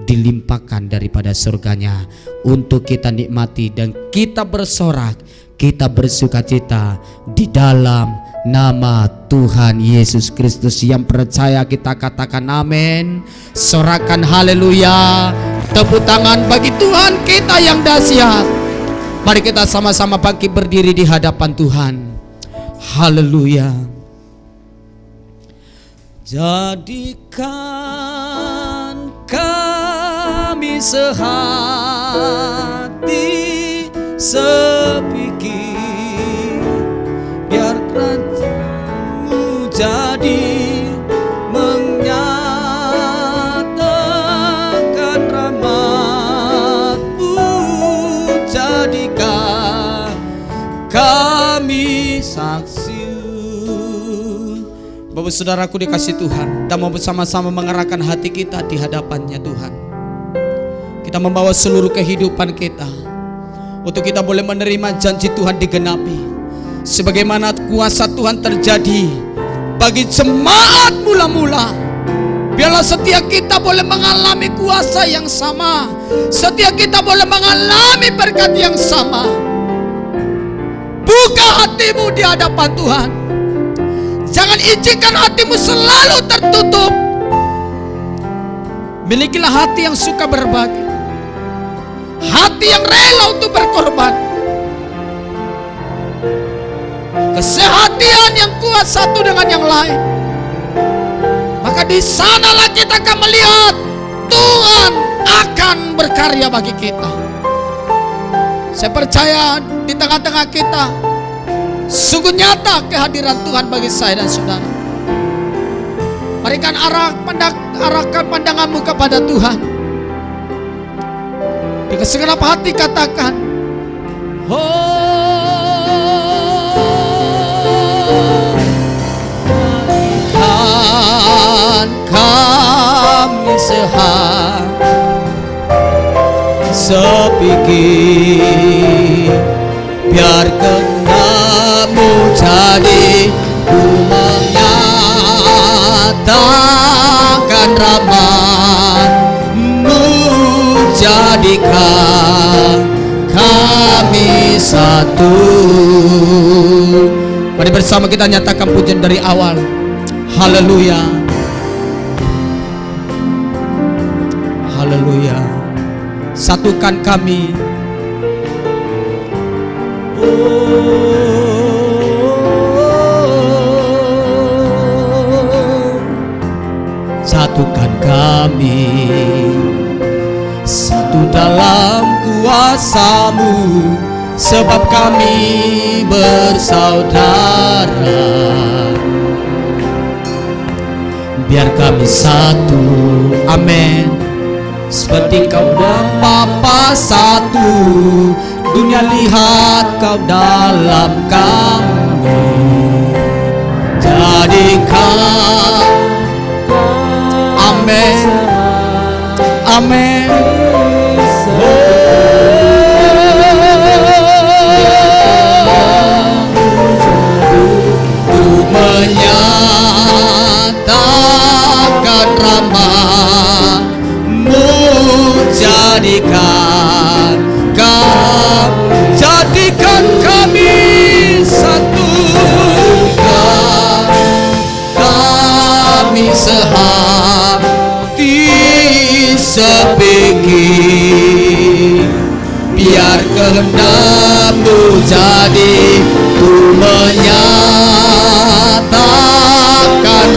dilimpahkan daripada surganya untuk kita nikmati, dan kita bersorak, kita bersukacita di dalam nama Tuhan Yesus Kristus. Yang percaya kita katakan amin. Sorakan haleluya. Tepuk tangan bagi Tuhan kita yang dahsyat. Mari kita sama-sama bangkit berdiri di hadapan Tuhan. Haleluya. Jadikan kami sehati sepikir, biar kerajaan-Mu jadi menyatakan rahmat-Mu. Jadikan kami saksi. Bapak saudaraku dikasih Tuhan, kita mau bersama-sama mengerahkan hati kita di hadapannya Tuhan. Kita membawa seluruh kehidupan kita untuk kita boleh menerima janji Tuhan digenapi, sebagaimana kuasa Tuhan terjadi bagi jemaat mula-mula. Biarlah setiap kita boleh mengalami kuasa yang sama, setiap kita boleh mengalami berkat yang sama. Buka hatimu di hadapan Tuhan. Jangan izinkan hatimu selalu tertutup. Milikilah hati yang suka berbagi, hati yang rela untuk berkorban, kesehatian yang kuat satu dengan yang lain. Maka di sanalah kita akan melihat Tuhan akan berkarya bagi kita. Saya percaya di tengah-tengah kita sungguh nyata kehadiran Tuhan bagi saya dan saudara. Mari kan arahkan pandanganmu kepada Tuhan. Dengan segenap hati katakan, kan kami sepikir, biar kehendak-Mu jadi, ku menyatakan rahmat-Mu, jadikan kami satu. Mari bersama kita nyatakan pujian dari awal. Haleluya, haleluya. Satukan kami. Satukan kami, satu dalam kuasa-Mu, sebab kami bersaudara. Biar kami satu, amin. Seperti Kau dan Bapa satu, dunia lihat Kau dalam kami. Jadikan, amin, amin. Ku menyatakan rahmat-Mu, jadikan kami satu, kami sehati sepikir, biar kehendak-Mu jadi, ku menyatakan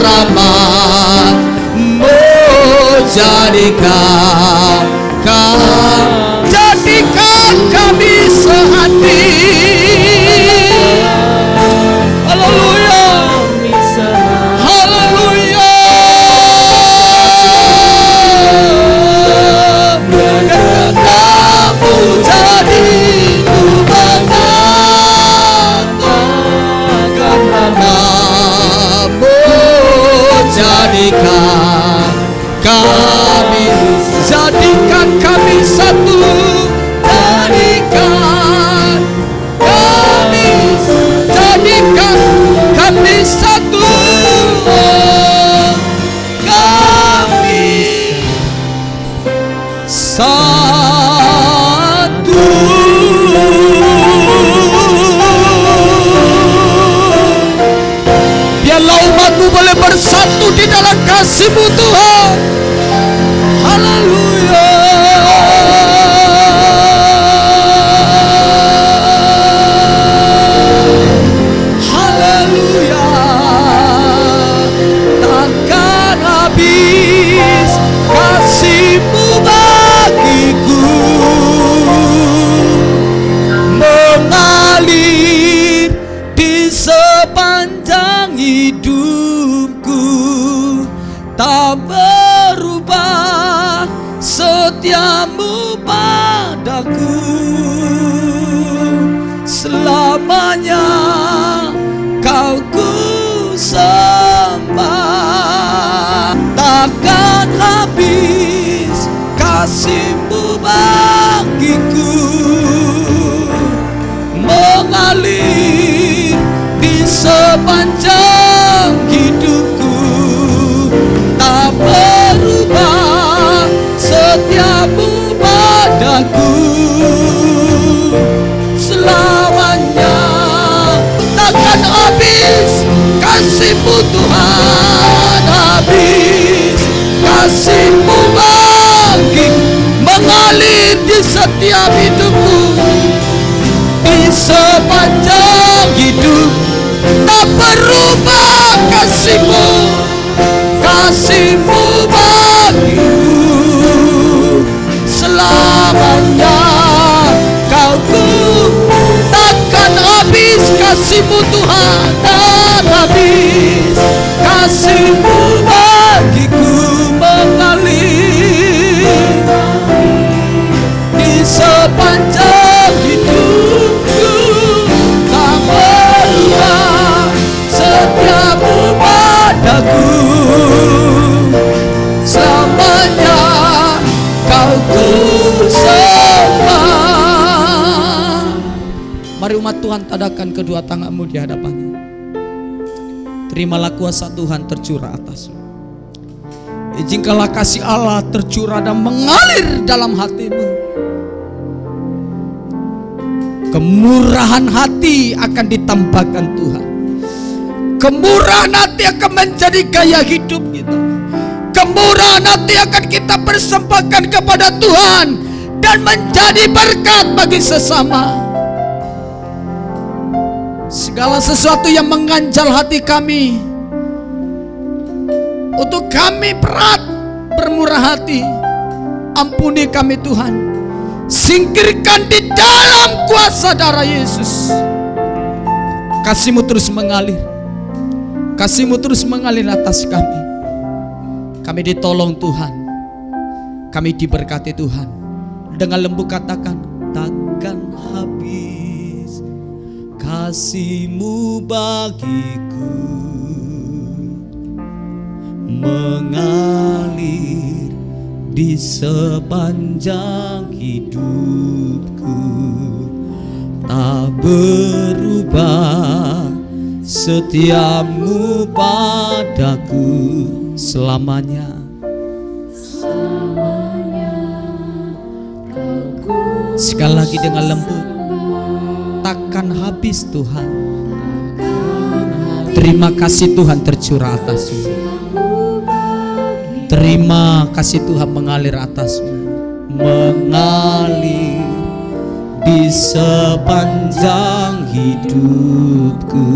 rahmat-Mu, jadikan kami sehati. Haleluya, haleluya. Kehendak-Mu jadi, ku menyatakan rahmat-Mu, jadikan kami satu, jadikan kami satu, kami satu. Biarlah umat-Mu boleh bersatu di dalam kasih-Mu Tuhan. Haleluya. Haleluya. Takkan habis kasih-Mu bagiku, mengalir di sepanjang hidupku, tak berubah setiamu padaku. Selamanya Kau ku sembah, takkan habis kasih-Mu bagiku, mengalir di sepanjang hidupku, tak berubah setiamu padaku. Selamanya takkan habis kasih-Mu Tuhan, habis kasih-Mu bagiku, mengalir di setiap hidupku, di sepanjang hidup, tak berubah kasih-Mu bagiku. Selamanya Kau ku, takkan habis kasih-Mu Tuhan, dan habis kasih-Mu bagiku, mengalir di firman Tuhan, tadakan kedua tanganmu di hadapannya. Terimalah kuasa Tuhan tercurah atasmu. Izinkanlah kasih Allah tercurah dan mengalir dalam hatimu. Kemurahan hati akan ditambahkan Tuhan. Kemurahan hati akan menjadi gaya hidup kita. Kemurahan hati akan kita persembahkan kepada Tuhan dan menjadi berkat bagi sesama. Segala sesuatu yang mengganjal hati kami, untuk kami berat bermurah hati, ampuni kami Tuhan. Singkirkan di dalam kuasa darah Yesus. Kasih-Mu terus mengalir. Kasih-Mu terus mengalir atas kami. Kami ditolong Tuhan. Kami diberkati Tuhan. Dengan lembut katakan, takkan habis kasih-Mu bagiku, mengalir di sepanjang hidupku, tak berubah setiamu padaku selamanya. Sekali lagi dengan lembut, takkan habis Tuhan. Terima kasih Tuhan tercurah atasmu. Terima kasih Tuhan mengalir atasmu. Mengalir di sepanjang hidupku,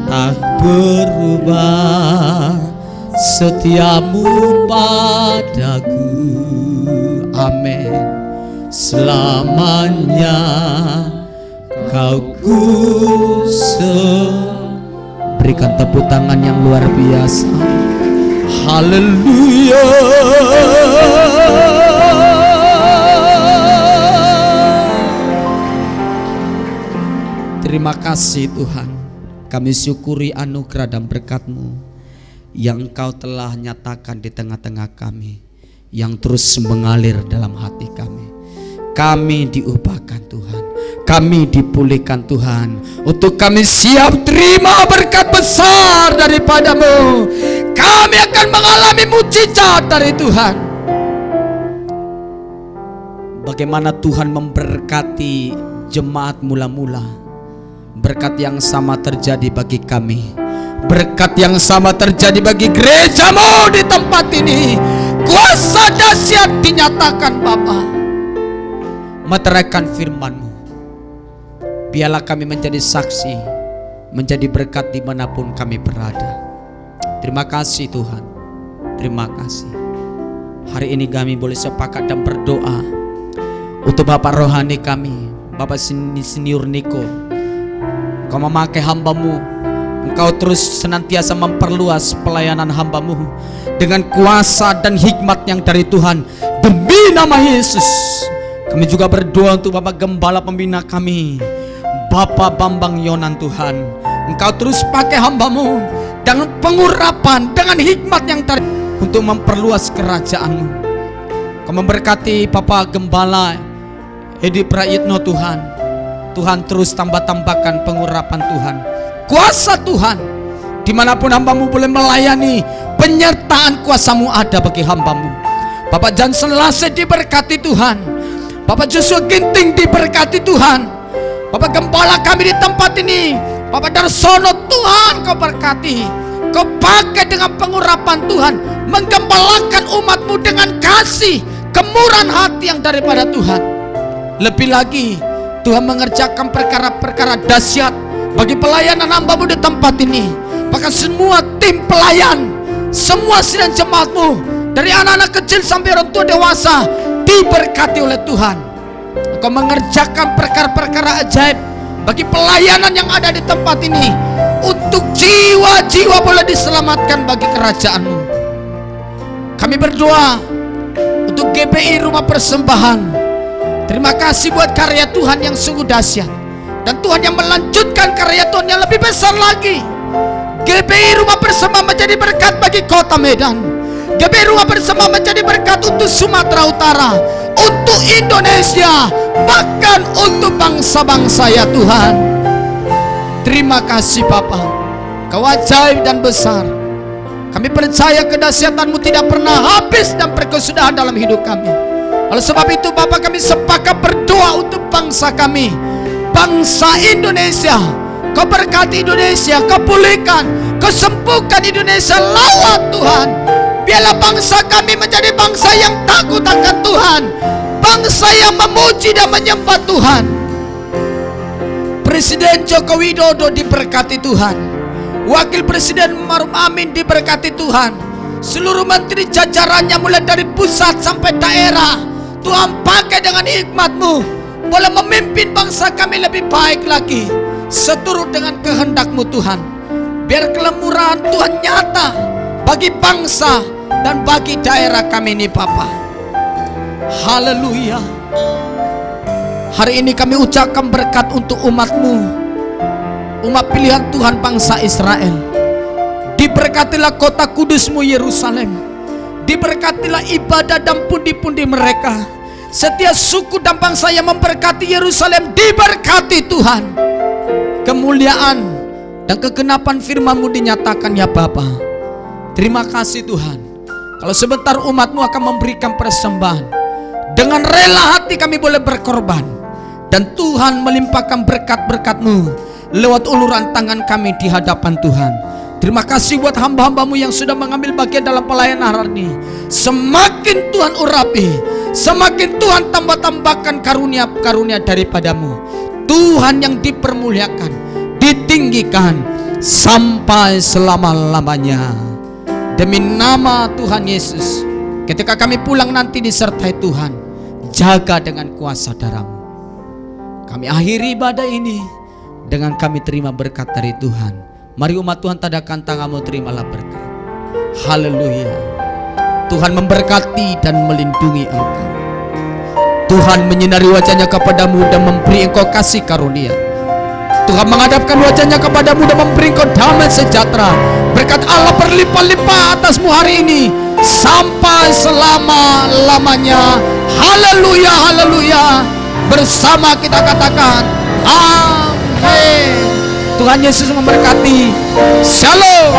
tak berubah setiamu padaku. Amin. Selamanya Kau berikan tepuk tangan yang luar biasa. Haleluya. Terima kasih Tuhan. Kami syukuri anugerah dan berkat-Mu yang Engkau telah nyatakan di tengah-tengah kami, yang terus mengalir dalam hati kami. Kami diubahkan Tuhan, kami dipulihkan Tuhan, untuk kami siap terima berkat besar daripada-Mu. Kami akan mengalami mujizat dari Tuhan. Bagaimana Tuhan memberkati jemaat mula-mula, berkat yang sama terjadi bagi kami. Berkat yang sama terjadi bagi gereja-Mu di tempat ini. Kuasa dahsyat dinyatakan Bapa. Meteraikan firman-Mu. Biarlah kami menjadi saksi, menjadi berkat dimanapun kami berada. Terima kasih Tuhan. Terima kasih. Hari ini kami boleh sepakat dan berdoa untuk Bapak rohani kami, Bapak Senior Niko. Kau memakai hamba-Mu, Engkau terus senantiasa memperluas pelayanan hamba-Mu dengan kuasa dan hikmat yang dari Tuhan. Demi nama Yesus, kami juga berdoa untuk Bapak Gembala Pembina kami, Bapak Bambang Yonan Tuhan. Engkau terus pakai hamba-Mu dengan pengurapan, dengan hikmat yang dari untuk memperluas kerajaan-Mu. Kau memberkati Bapak Gembala Edi Prayitno Tuhan. Tuhan terus tambahkan pengurapan Tuhan, kuasa Tuhan, dimanapun hamba-Mu boleh melayani. Penyertaan kuasa-Mu ada bagi hamba-Mu. Bapak Johnson Lase diberkati Tuhan, Bapak Joshua Ginting diberkati Tuhan, Bapak Gembala kami di tempat ini, Bapak Darsono, Tuhan Kau berkati. Kau pakai dengan pengurapan Tuhan, menggembalakan umat-Mu dengan kasih, kemurahan hati yang daripada Tuhan. Lebih lagi Tuhan mengerjakan perkara-perkara dahsyat bagi pelayanan hamba-Mu di tempat ini. Bahkan semua tim pelayan, semua sidang jemaat-Mu, dari anak-anak kecil sampai orang tua dewasa, diberkati oleh Tuhan. Engkau mengerjakan perkara-perkara ajaib bagi pelayanan yang ada di tempat ini, untuk jiwa-jiwa boleh diselamatkan bagi kerajaan-Mu. Kami berdoa untuk GPI Rumah Persembahan. Terima kasih buat karya Tuhan yang sungguh dahsyat, dan Tuhan yang melanjutkan karya Tuhan yang lebih besar lagi. GPI Rumah Persembahan menjadi berkat bagi kota Medan. GPI Rumah Persembahan menjadi berkat untuk Sumatera Utara, untuk Indonesia. bahkan untuk bangsa-bangsa ya Tuhan. Terima kasih Bapa, Kau ajaib dan besar. Kami percaya kedahsyatan-Mu tidak pernah habis dan berkesudahan dalam hidup kami. Oleh sebab itu Bapa, kami sepakat berdoa untuk bangsa kami, bangsa Indonesia. Kau berkati Indonesia, Kau pulihkan, Kau sembuhkan Indonesia lawan Tuhan. Biarlah bangsa kami menjadi bangsa yang takut akan Tuhan, bangsa yang memuji dan menyembah Tuhan. Presiden Joko Widodo diberkati Tuhan, Wakil Presiden Maruf Amin diberkati Tuhan, seluruh menteri jajarannya mulai dari pusat sampai daerah. Tuhan pakai dengan hikmat-Mu, boleh memimpin bangsa kami lebih baik lagi, seturut dengan kehendak-Mu Tuhan. Biar kelemurahan Tuhan nyata bagi bangsa dan bagi daerah kami ini Bapa. Haleluya. Hari ini kami ucapkan berkat untuk umat-Mu, umat pilihan Tuhan bangsa Israel. Diberkatilah kota kudus-Mu Yerusalem, diberkatilah ibadah dan pundi-pundi mereka. Setiap suku dan bangsa yang memberkati Yerusalem diberkati Tuhan. Kemuliaan dan kegenapan firman-Mu dinyatakan ya Bapa. Terima kasih Tuhan. Kalau sebentar umat-Mu akan memberikan persembahan, dengan rela hati kami boleh berkorban, dan Tuhan melimpahkan berkat-berkat-Mu lewat uluran tangan kami di hadapan Tuhan. Terima kasih buat hamba-hamba-Mu yang sudah mengambil bagian dalam pelayanan hari ini. Semakin Tuhan urapi, semakin Tuhan tambah-tambahkan karunia-karunia daripada-Mu. Tuhan yang dipermuliakan, ditinggikan sampai selama-lamanya. Demi nama Tuhan Yesus, ketika kami pulang nanti disertai Tuhan, jaga dengan kuasa darah-Mu. Kami akhiri ibadah ini dengan kami terima berkat dari Tuhan. Mari umat Tuhan tadakan tanganmu, terimalah berkat. Haleluya. Tuhan memberkati dan melindungi engkau. Tuhan menyinari wajahnya kepadamu dan memberi engkau kasih karunia. Tuhan menghadapkan wajahnya kepadamu dan memberi engkau damai sejahtera. Berkat Allah berlimpah-limpah atasmu hari ini sampai selama-lamanya. Haleluya, haleluya. Bersama kita katakan amin. Tuhan Yesus memberkati. Shalom.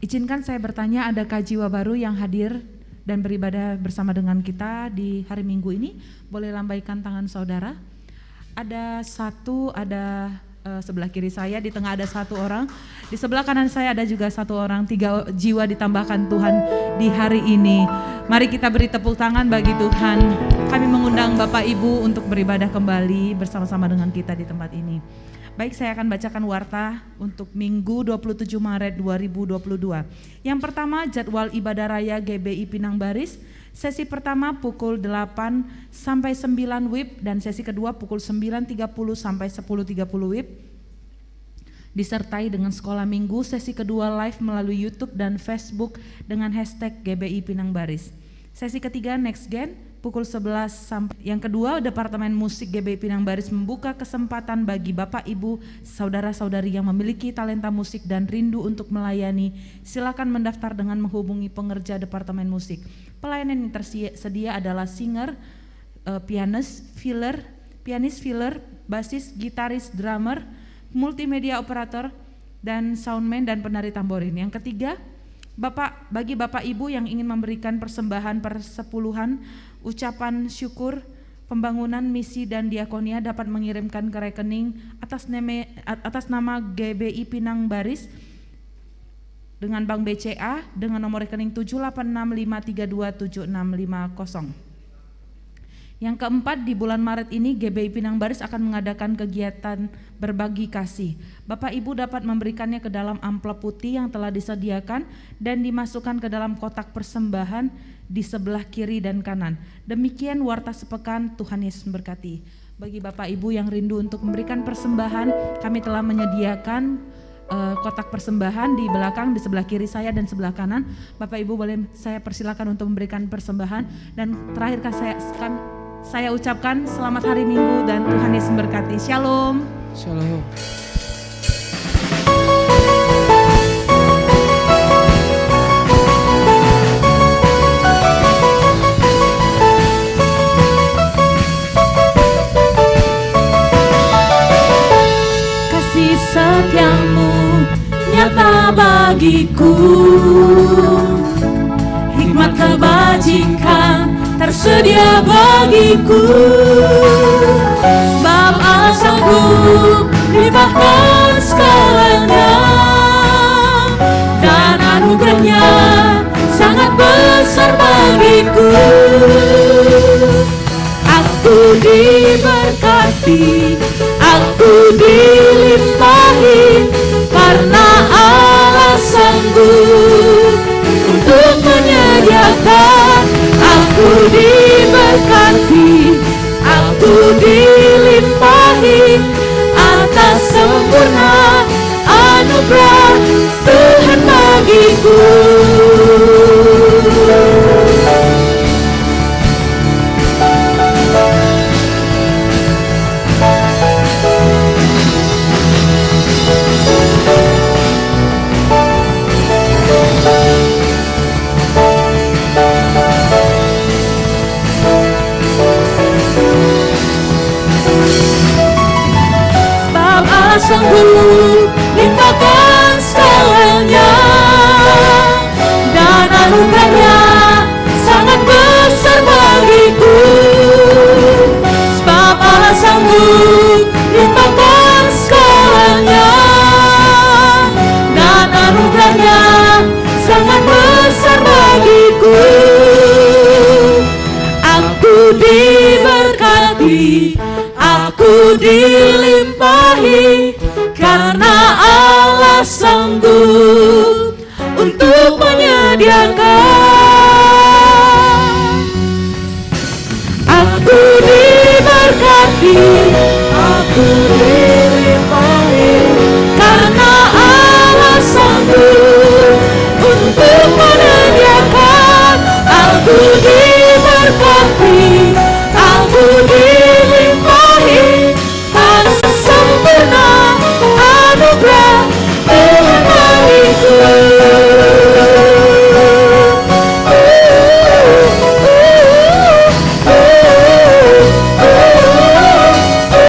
Izinkan saya bertanya, adakah jiwa baru yang hadir dan beribadah bersama dengan kita di hari Minggu ini? Boleh lambaikan tangan saudara. Ada satu, sebelah kiri saya, di tengah ada satu orang, di sebelah kanan saya ada juga satu orang. 3 jiwa ditambahkan Tuhan di hari ini. Mari kita beri tepuk tangan bagi Tuhan. Kami mengundang Bapak Ibu untuk beribadah kembali bersama-sama dengan kita di tempat ini. Baik, saya akan bacakan warta untuk Minggu 27 Maret 2022. Yang pertama, jadwal ibadah raya GBI Pinang Baris. Sesi pertama pukul 8 sampai 9 WIB dan sesi kedua pukul 9.30 sampai 10.30 WIB. Disertai dengan sekolah minggu, sesi kedua live melalui YouTube dan Facebook dengan hashtag GBI Pinang Baris. Sesi ketiga Next Gen pukul 11 sampai. Yang kedua, Departemen Musik GBI Pinang Baris membuka kesempatan bagi Bapak Ibu, saudara-saudari yang memiliki talenta musik dan rindu untuk melayani. Silakan mendaftar dengan menghubungi pengerja Departemen Musik. Pelayanan yang tersedia adalah singer, pianis, filler, basis, gitaris, drummer, multimedia operator, dan soundman dan penari tamborin. Yang ketiga, bagi Bapak Ibu yang ingin memberikan persembahan persepuluhan, ucapan syukur, pembangunan, misi, dan diakonia dapat mengirimkan ke rekening atas nama GBI Pinang Baris dengan Bank BCA dengan nomor rekening 78653276650. Yang keempat, di bulan Maret ini GBI Pinang Baris akan mengadakan kegiatan berbagi kasih. Bapak Ibu dapat memberikannya ke dalam amplop putih yang telah disediakan dan dimasukkan ke dalam kotak persembahan di sebelah kiri dan kanan. Demikian warta sepekan, Tuhan Yesus memberkati. Bagi Bapak Ibu yang rindu untuk memberikan persembahan, kami telah menyediakan kotak persembahan di belakang, di sebelah kiri saya dan sebelah kanan. Bapak Ibu boleh saya persilakan untuk memberikan persembahan. Dan terakhir saya ucapkan selamat hari Minggu dan Tuhan Yesus memberkati. Shalom. Shalom. bagiku. Hikmat kebajikan tersedia bagiku. Sebab Allah sanggup limpahkan segalanya, dan anugerahnya sangat besar bagiku. Aku diberkati, aku dilimpahi, karena Allah sanggup untuk menyediakan. Aku diberkati, aku dilimpahi, atas sempurna anugerah Tuhan bagiku. Sanggup limpahkan segalanya, dan anugerahnya sangat besar bagiku. Sebab Allah sanggup limpahkan segalanya, dan anugerahnya sangat besar bagiku. Aku diberkati, aku dilimpahi, karena Allah sanggup untuk menyediakan. Aku diberkati, aku